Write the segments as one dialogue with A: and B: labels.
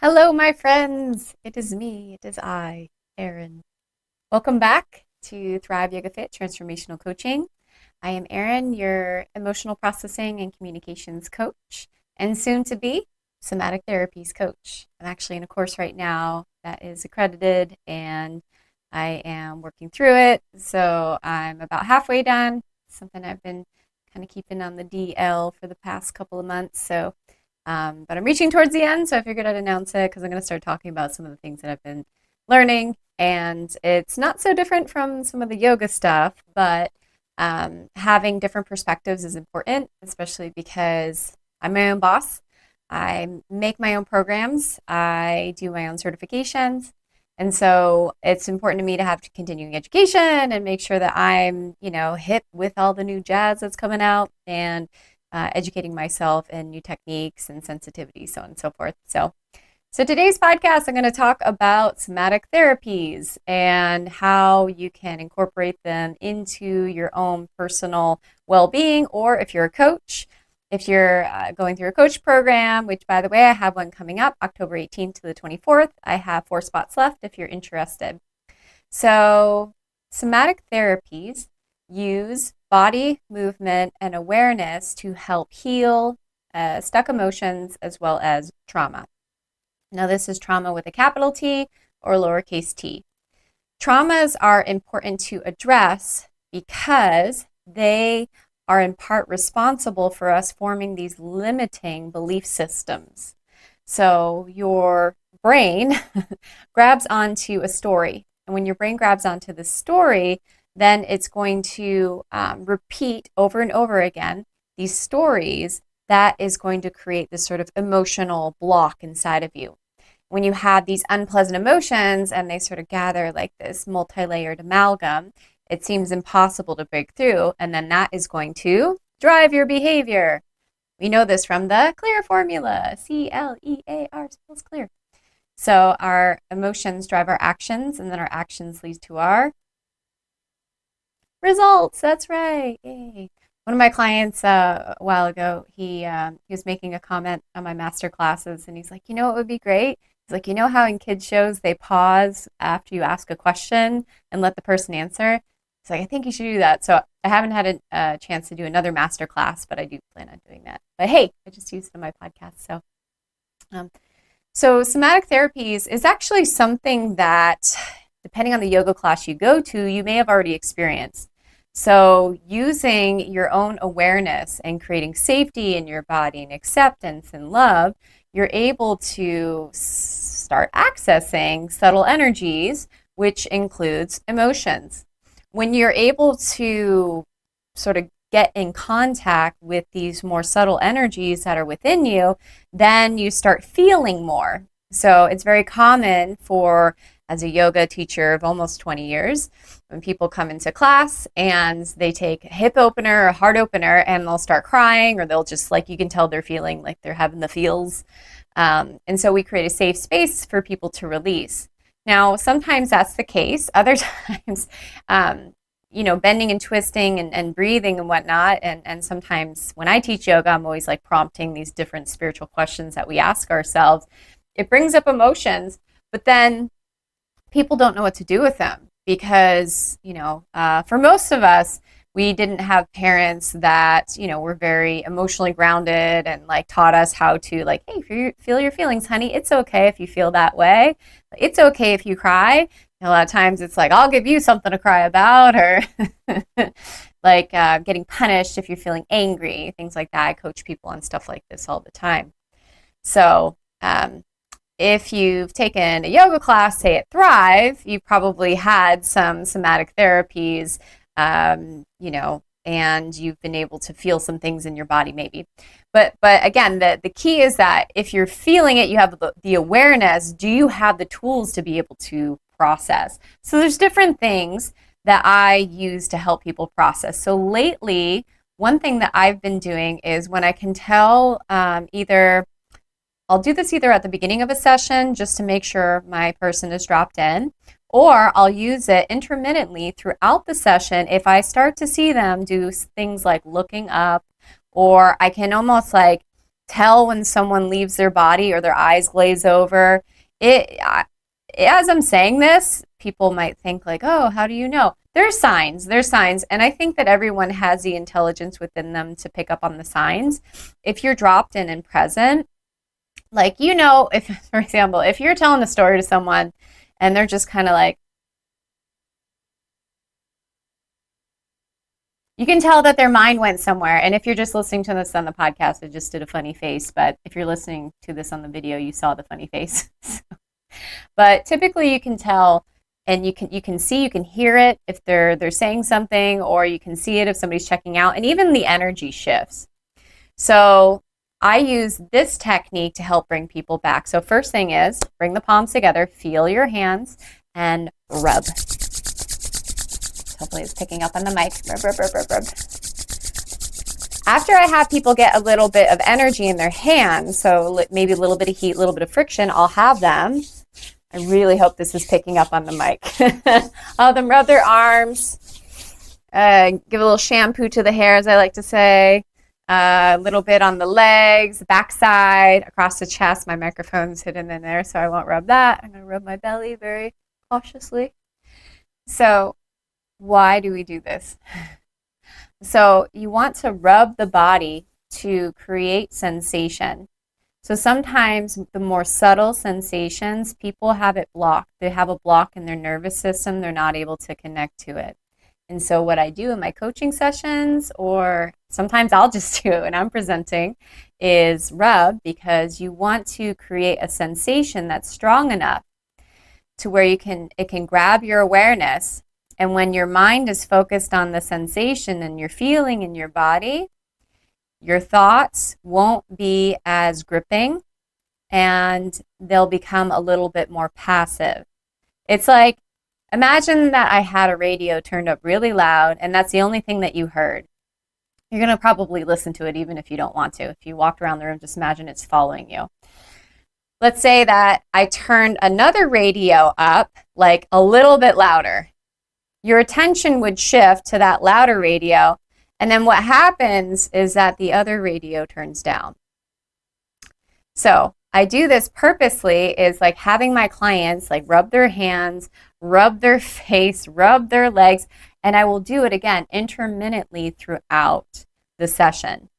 A: Hello, my friends. It is me. It is I, Erin. Welcome back to Thrive Yoga Fit Transformational Coaching. I am Erin, your emotional processing and communications coach, and soon to be Somatic Therapies coach. I'm actually in a course right now that is accredited, and I am working through it. So I'm about halfway done. Something I've been kind of keeping on the DL for the past couple of months. But I'm reaching towards the end, so I figured I'd announce it because I'm going to start talking about some of the things that I've been learning. And it's not so different from some of the yoga stuff, but having different perspectives is important, especially because I'm my own boss. I make my own programs, I do my own certifications. And so it's important to me to have continuing education and make sure that I'm, hip with all the new jazz that's coming out and educating myself in new techniques and sensitivity, so on and so forth. So today's podcast, I'm going to talk about somatic therapies and how you can incorporate them into your own personal well-being, or if you're a coach, if you're going through a coach program, which, by the way, I have one coming up October 18th to the 24th. I have 4 spots left if you're interested. So somatic therapies use body movement and awareness to help heal stuck emotions as well as trauma. Now, this is trauma with a capital T or lowercase t. Traumas are important to address because they are in part responsible for us forming these limiting belief systems. So your brain grabs onto a story. And when your brain grabs onto the story, then it's going to repeat over and over again these stories that is going to create this sort of emotional block inside of you. When you have these unpleasant emotions and they sort of gather like this multi-layered amalgam, it seems impossible to break through, and then that is going to drive your behavior. We know this from the CLEAR formula. C-L-E-A-R spells clear. So our emotions drive our actions, and then our actions lead to our results. That's right. Yay. One of my clients a while ago, he was making a comment on my master classes, and he's like, what would be great? He's like, how in kids shows they pause after you ask a question and let the person answer? He's like, I think you should do that. So I haven't had a chance to do another master class, but I do plan on doing that. But hey, I just used it in my podcast. So somatic therapies is actually something that, depending on the yoga class you go to, you may have already experienced. So using your own awareness and creating safety in your body and acceptance and love, you're able to start accessing subtle energies, which includes emotions. When you're able to sort of get in contact with these more subtle energies that are within you, then you start feeling more. So it's very common for, as a yoga teacher of almost 20 years, when people come into class and they take a hip opener or a heart opener and they'll start crying, or they'll just, like, you can tell they're feeling like they're having the feels. And so we create a safe space for people to release. Now, sometimes that's the case. Other times, bending and twisting and breathing and whatnot. And sometimes when I teach yoga, I'm always like prompting these different spiritual questions that we ask ourselves. It brings up emotions, but then people don't know what to do with them because, for most of us, we didn't have parents that, were very emotionally grounded and like taught us how to, like, hey, if you feel your feelings, honey, it's okay if you feel that way. It's okay if you cry. A lot of times it's like, I'll give you something to cry about, or like getting punished if you're feeling angry, things like that. I coach people on stuff like this all the time. So if you've taken a yoga class, say at Thrive, you've probably had some somatic therapies, and you've been able to feel some things in your body maybe. But again, the key is that if you're feeling it, you have the awareness, do you have the tools to be able to process? So there's different things that I use to help people process. So lately, one thing that I've been doing is when I can tell I'll do this either at the beginning of a session just to make sure my person is dropped in, or I'll use it intermittently throughout the session if I start to see them do things like looking up, or I can almost like tell when someone leaves their body or their eyes glaze over. As I'm saying this, people might think like, oh, how do you know? There's signs. And I think that everyone has the intelligence within them to pick up on the signs. If you're dropped in and present, like, if, for example, if you're telling a story to someone and they're just kind of like, you can tell that their mind went somewhere. And if you're just listening to this on the podcast, I just did a funny face. But if you're listening to this on the video, you saw the funny face. But typically you can tell, and you can see, you can hear it if they're saying something, or you can see it if somebody's checking out, and even the energy shifts. So I use this technique to help bring people back. So first thing is bring the palms together, feel your hands, and rub. Hopefully it's picking up on the mic. Rub, rub, rub, rub, rub. After I have people get a little bit of energy in their hands, so maybe a little bit of heat, a little bit of friction, I'll have them, I really hope this is picking up on the mic. I'll have them rub their arms, give a little shampoo to the hair, as I like to say, a little bit on the legs, backside, across the chest. My microphone's hidden in there, so I won't rub that. I'm going to rub my belly very cautiously. So why do we do this? So you want to rub the body to create sensation. So sometimes the more subtle sensations, people have it blocked. They have a block in their nervous system. They're not able to connect to it. And so what I do in my coaching sessions, or sometimes I'll just do it when I'm presenting, is rub, because you want to create a sensation that's strong enough to where it can grab your awareness. And when your mind is focused on the sensation and you're feeling in your body, your thoughts won't be as gripping and they'll become a little bit more passive. It's like, imagine that I had a radio turned up really loud and that's the only thing that you heard. You're going to probably listen to it even if you don't want to. If you walked around the room, just imagine it's following you. Let's say that I turned another radio up like a little bit louder. Your attention would shift to that louder radio, and then what happens is that the other radio turns down. So I do this purposely, is like having my clients like rub their hands, rub their face, rub their legs, and I will do it again intermittently throughout the session.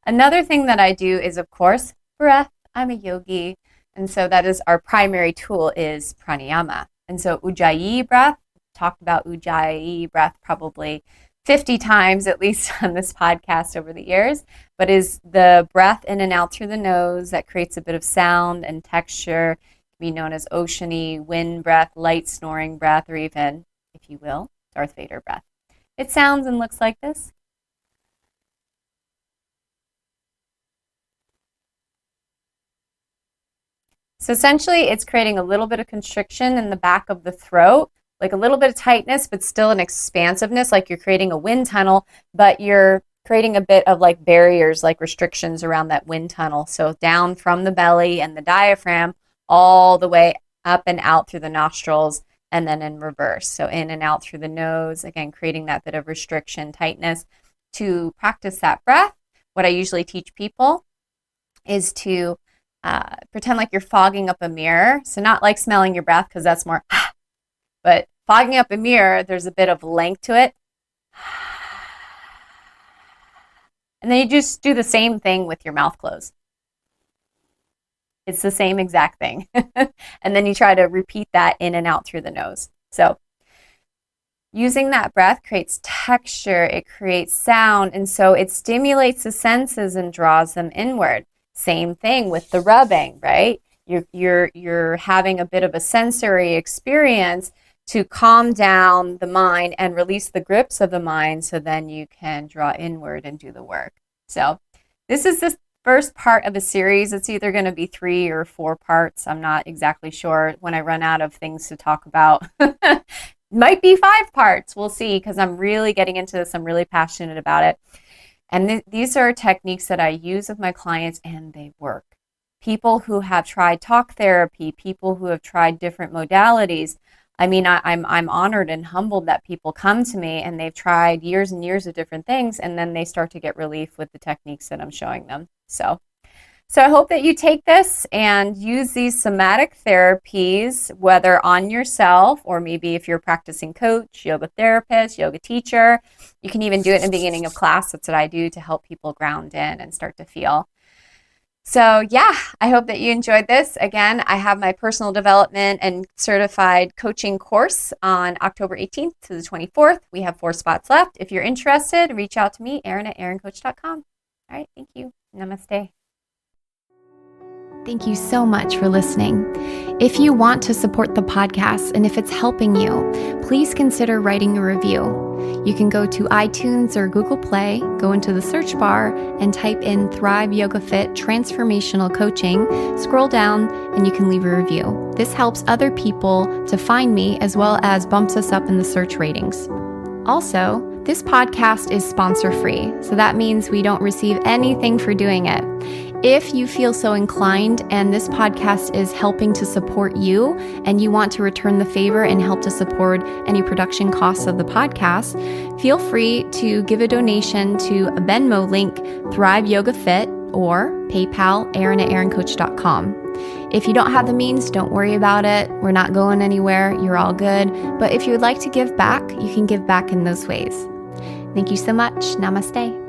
A: Another thing that I do is, of course, breath. I'm a yogi, and so that is our primary tool is pranayama. And so Ujjayi breath, talked about Ujjayi breath probably 50 times at least on this podcast over the years, but is the breath in and out through the nose that creates a bit of sound and texture. It can be known as oceany wind breath, light snoring breath, or even, if you will, Darth Vader breath. It sounds and looks like this. So essentially it's creating a little bit of constriction in the back of the throat, like a little bit of tightness, but still an expansiveness, like you're creating a wind tunnel, but you're creating a bit of like barriers, like restrictions around that wind tunnel. So down from the belly and the diaphragm, all the way up and out through the nostrils, and then in reverse. So in and out through the nose, again, creating that bit of restriction, tightness. To practice that breath, what I usually teach people is to pretend like you're fogging up a mirror. So not like smelling your breath, because that's more, but fogging up a mirror, there's a bit of length to it. And then you just do the same thing with your mouth closed. It's the same exact thing. And then you try to repeat that in and out through the nose. So using that breath creates texture, it creates sound, and so it stimulates the senses and draws them inward. Same thing with the rubbing, right? You're having a bit of a sensory experience to calm down the mind and release the grips of the mind, so then you can draw inward and do the work. So this is the first part of a series. It's either going to be 3 or 4 parts. I'm not exactly sure. When I run out of things to talk about, might be 5 parts. We'll see, because I'm really getting into this. I'm really passionate about it. And these are techniques that I use with my clients, and they work. People who have tried talk therapy, people who have tried different modalities. I mean, I'm honored and humbled that people come to me and they've tried years and years of different things, and then they start to get relief with the techniques that I'm showing them. So So I hope that you take this and use these somatic therapies, whether on yourself or maybe if you're a practicing coach, yoga therapist, yoga teacher. You can even do it in the beginning of class. That's what I do to help people ground in and start to feel. So, yeah, I hope that you enjoyed this. Again, I have my personal development and certified coaching course on October 18th to the 24th. We have 4 spots left. If you're interested, reach out to me, Erin at erincoach.com. All right, thank you. Namaste. Thank you so much for listening. If you want to support the podcast and if it's helping you, please consider writing a review. You can go to iTunes or Google Play, go into the search bar and type in Thrive Yoga Fit Transformational Coaching, scroll down, and you can leave a review. This helps other people to find me as well as bumps us up in the search ratings. Also, this podcast is sponsor-free, so that means we don't receive anything for doing it. If you feel so inclined and this podcast is helping to support you and you want to return the favor and help to support any production costs of the podcast, feel free to give a donation to a Venmo link, Thrive Yoga Fit, or PayPal, Erin at erincoach.com. If you don't have the means, don't worry about it. We're not going anywhere. You're all good. But if you would like to give back, you can give back in those ways. Thank you so much. Namaste.